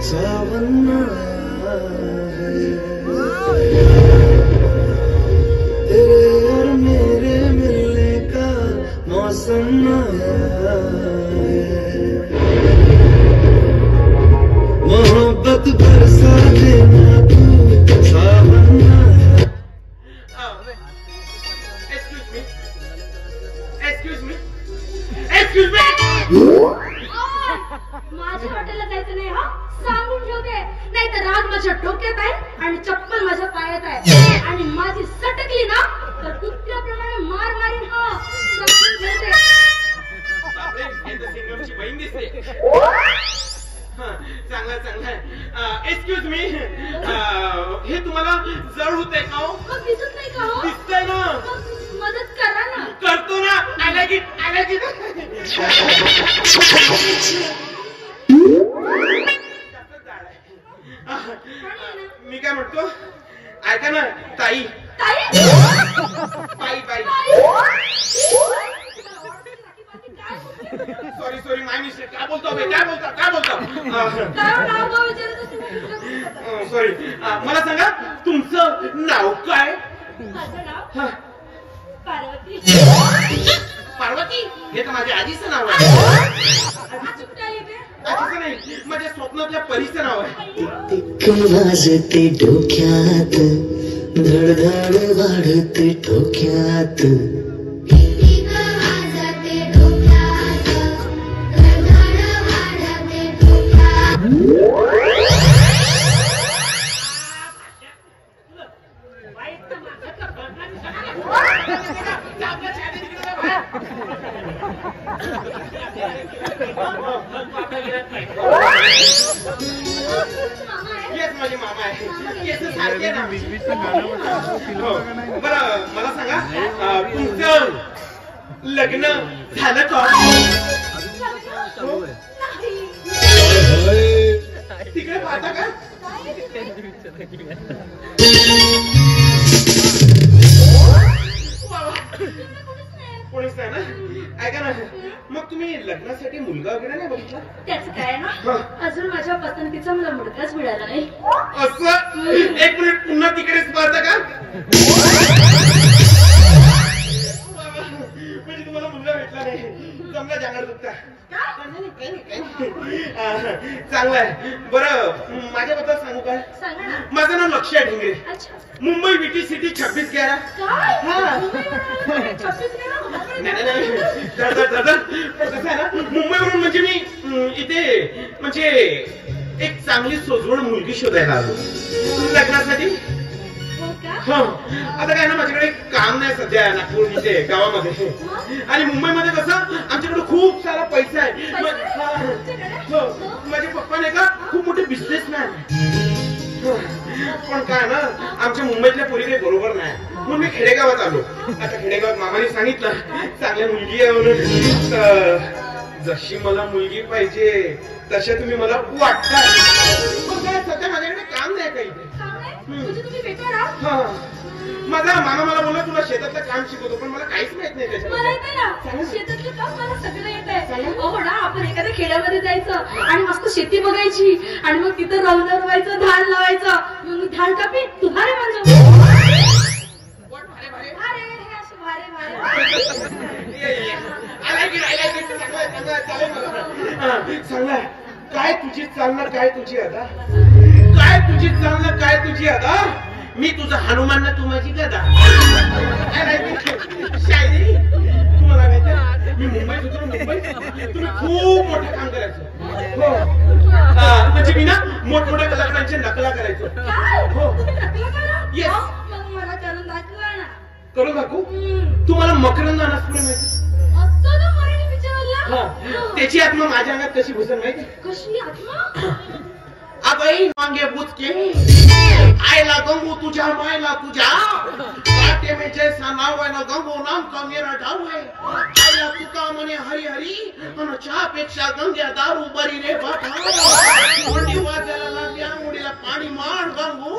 सावन आया है, तेरे और मेरे मिलने का मौसम आया है, मोहब्बत बरसा देना तू सावन आया। Excuse me. माझ्या हॉटेलला जायचं नाही हा, सांगून ठेवते, नाही तर राग माझ्या डोक्यात आहे आणि चप्पल माझ्या पायात आहे आणि माझी सटकली ना तर कुत्र्याप्रमाणे मार मारीन हा, समजून घेते. बापरे, हे तर सिंगमची बहीण दिसते. चांगला चांगला. एक्सक्यूज मी, हे तुम्हाला जड होतंय का हो? मग दिसत नाही का हो? दिसतंय ना. मग मदत करा ना. करतो ना. I like it. मी काय म्हणतो, ऐका ना ताई. सॉरी माय मिस्टेक. काय बोलतो सॉरी. मला सांगा तुमचं नाव काय? माझं नाव पार्वती. पार्वती? हे तर माझ्या आजीचं नाव आहे. आजी कुठे आली ते? आजीचं नाही, माझ्या स्वप्नातल्या परीचं नाव आहे. टिक वाजते डोक्यात, धडधड वाढते डोक्यात, माझे मामा आहे. बरं मला सांगा, तुमचं लग्न झालं का? तिकडे पाहता का? कोणीच नाही ना. ऐका ना, मग तुम्ही लग्नासाठी मुलगा वगैरे नाही बघितला? त्याचं काय ना, अजून माझ्या पसंतीचा मला मुलगाच मिळाला नाही. असं? एक मिनिट, पुन्हा तिकडेच पाहता का? म्हणजे तुम्हाला मुलगा भेटला नाही, जमला जाणार दुखता. चांगलं आहे. बरं माझ्याबद्दल सांगू काय? माझं नाव लक्ष्य ढेंगरे, मुंबई विटी सिटी 2611. कसं आहे ना, मुंबईवरून म्हणजे मी इथे म्हणजे एक चांगली सोजवळ मुलगी शोधायला आलो लग्नासाठी. आता काय ना, माझ्याकडे काम नाही सध्या नागपूर इथे गावामध्ये, आणि मुंबईमध्ये कसं आमच्याकडे खूप सारा पैसा आहे. माझे पप्पा नाही का खूप मोठे बिझनेसमॅन. पण काय ना, आमच्या मुंबईतल्या पोरी काही बरोबर नाही, म्हणून मी खेडेगावात आलो. आता खेडेगावात मामाने सांगितलं चांगली मुलगी आहे म्हणून. जशी मला मुलगी पाहिजे तशा तुम्ही मला वाटता. सध्या माझ्याकडे काम नाही काही. माझा मामा मला बोलला तुला शेतातलं काम शिकवतो, पण मला काहीच माहित नाही त्याच्यात. शेतातलं काम मला सगळं येत आहे. हो ना, आपण एखाद्या खेड्यामध्ये जायचं आणि मस्त शेती बघायची आणि मग तिथं रवायचं, धान लावायचं, मग धान कापी तुहारे म्हणजे चांगला. काय तुझी चालणार, काय तुझी अदा, काय तुझी चालणार, काय तुझी अदा. मी तुझा हनुमान ना, तू माझी गदा. शायरी तुम्हाला माहिती, मी मुंबईत होतो. मुंबईत तुम्ही खूप मोठं काम करायचं. म्हणजे मी ना मोठमोठ्या कलाकारांची नकला करायचो. येस. मला करून दाखवा ना. करून दाखवू? तुम्हाला मकरंद अनासपुरे माहिती? त्याची आत्मा माझ्या अंगात कशी घुसन माहिती? कशी आत्मा? अगं मांगे बुचके आयला गंगू तुझ्या मायला तुझ्या काटे में जैसा नाव आहे ना, गंगू नाम का मेरा डाव है. आयला तुका म्हणे हरी हरी, पण चहापेक्षा गंग्या दारू बरी रे बाबा. कोंडी वाजायला लागल्या मुडीला पाणी मार गंगू.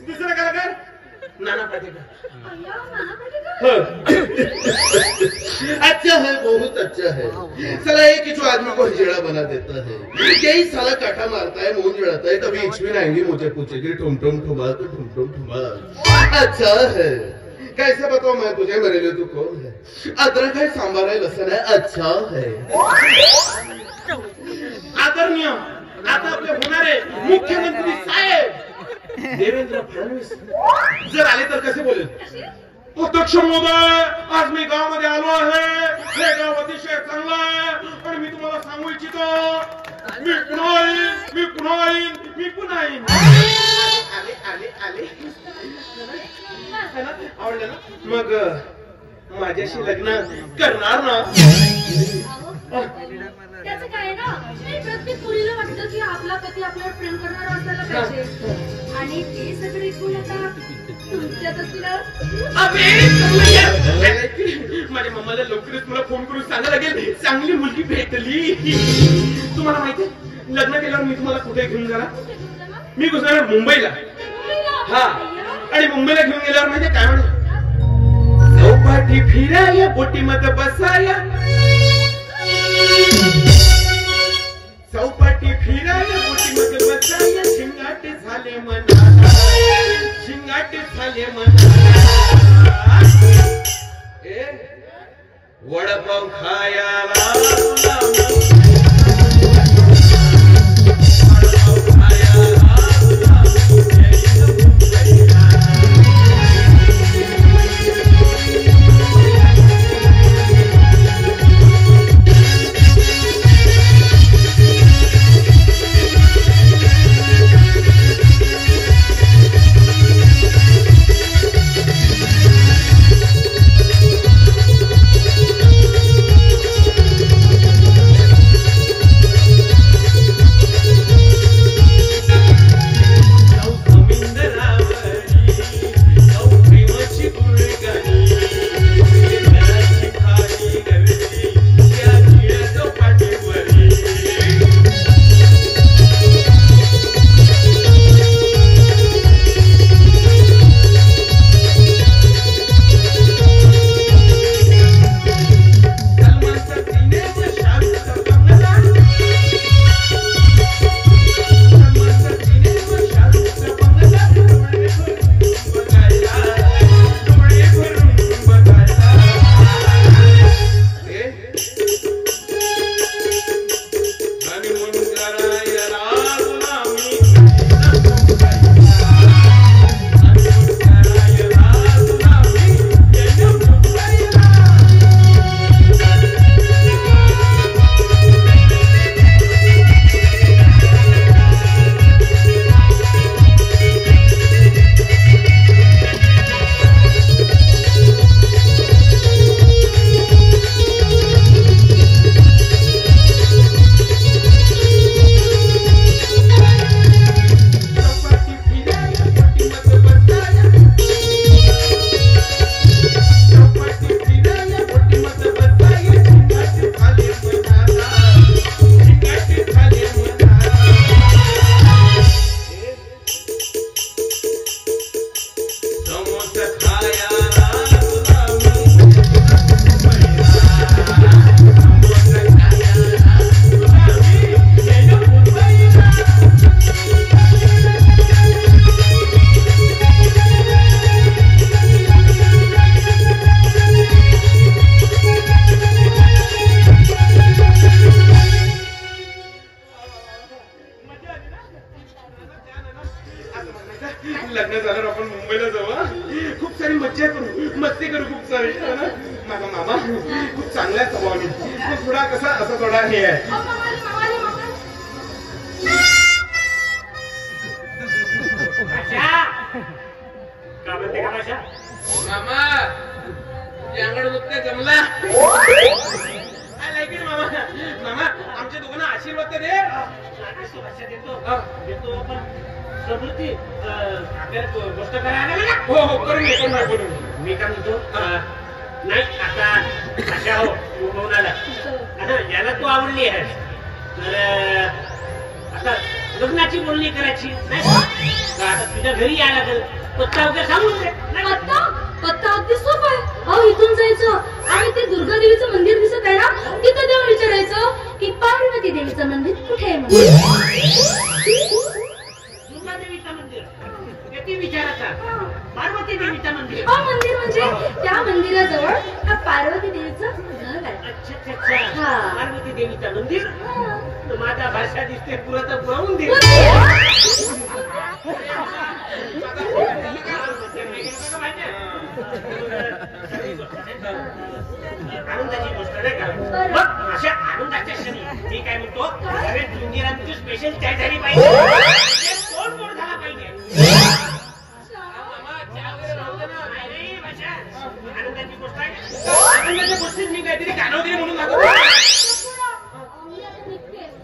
दुसरा कलाकार नाना पाटेकर. अच्छा है, बहुत अच्छा है। साला एक ही जो आदमी को हिजड़ा बना देता है, यही साला काटा मारता है, मुंह जुड़ाता है, कभी इच्छा आएंगी मुझे पूछेगी ठुम ठुम ठुमा तो ठुम ठुम ठुमा। अच्छा है, कैसे बताओ मैं तुझे, मेरे लिए तू कौन है? अदरक है, सांबार है, लहसुन है, अच्छा है। आदरणीय आता आपले होणारे मुख्यमंत्री साहेब देवेंद्र फडणवीस जर आले तर कसे बोलेल? अध्यक्ष महोदय, आज मी गावामध्ये आलो आहे, हे गाव अतिशय चांगलं आहे आणि मी तुम्हाला सांगू इच्छितो, मी पुन्हा येईन. आले आवडलं ना? मग माझ्याशी लग्न करणार ना? त्याचं काय ना, प्रत्येक मुलीला वाटतं की आपला पती आपल्यावर प्रेम करणारा असायला पाहिजे आणि ते सगळे गुण आता तुमच्यात असलं. माझ्या मम्माला लवकरच मला फोन करून सांगायला लागेल चांगली मुलगी भेटली. तुम्हाला माहिती लग्न केल्यावर मी तुम्हाला कुठे घेऊन जाणार? मी घुसणार मुंबईला. हा, आणि मुंबईला घेऊन गेल्यावर माहिती काय म्हणे? चौपाटी फिराया, बोटीमध्ये बसाया, चौपाटी फिराया, बोटीमध्ये बसाया, शिंगाटे झाले मनाला, शिंगाटे झाले मनाला. वडापाव खायला लग्न झाल्यावर आपण मुंबईला जाऊ, खूप सारी मज्जा करू, मस्ती करू खूप सारी. माझा मामा खूप चांगला आहे स्वभावाने, तो थोडा कसा असं थोडा हे आहे. मामा अंगड दुखते जमला. मामा मामा आमच्या दोघांना आशीर्वाद दे. देतो पण समृद्धी आपल्याला गोष्ट करायला ना. हो करून मी काय म्हणतो, नाही आता अशा हो कोणाला आता याला तू आवडली आहे तर आता लग्नाची बोलणी करायची नाही का? आता तुझ्या घरी यायला लागेल, पत्ता वगैरे सांगून दे. पत्ता अगदी सोपा आहे. अहो इथून जायचं आणि ते दुर्गा देवीचं मंदिर दिसत आहे ना तिथं जाऊन विचारायचं की पार्वती देवीचं मंदिर कुठे आहे म्हणून. दुर्गा देवीचं मंदिर किती विचारायचा पार्वती देवीचं मंदिर. हा मंदिर म्हणजे त्या मंदिराजवळ हा पार्वती देवीचं घर आहे. अच्छा अच्छा अच्छा हा. पार्वती देवीचं मंदिर. तर माझा भाषा दिसते पुरं तर पुरवून दे. आनंदाची गोष्ट नाही का मग अशा आनंदाच्या क्षणी मी काय म्हणतो अरे मंदिरात स्पेशल चाय झाली पाहिजे तोड तोड झाला पाहिजे. आनंदाची गोष्ट आहे आनंदाच्या गोष्टीत मी काहीतरी गाणवते म्हणून लागतो.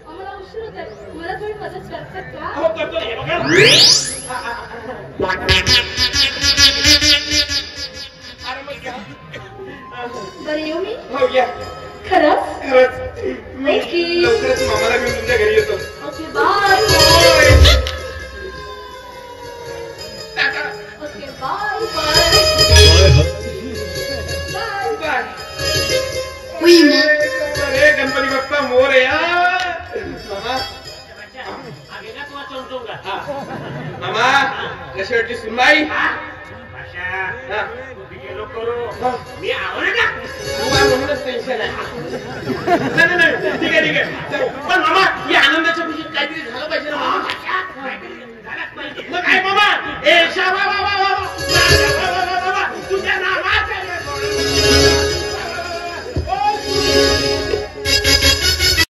आम्हाला उशीर होत आहे मला थोडी मदत करतात का. हो करतो हे बघा. अरे मग घ्या. बरं येऊ मी. हो घ्या. खरंच खरंच मी ओके. लवकरच मामाला घेऊन तुमच्या घरी येतो. Okay bye. टाटा. Okay bye bye bye. Bye. अरे गणपती बाप्पा मोरया. मामा मामा कशी वाटली सुनबाई. मी आवडे का म्हणूनच टेन्शन आहे. नाही ठीक आहे ठीक आहे पण मामा या आनंदाच्या खुशीत काहीतरी झालं पाहिजे ना. मामा झालंच पाहिजे. मग काय मामा ए शाबाबा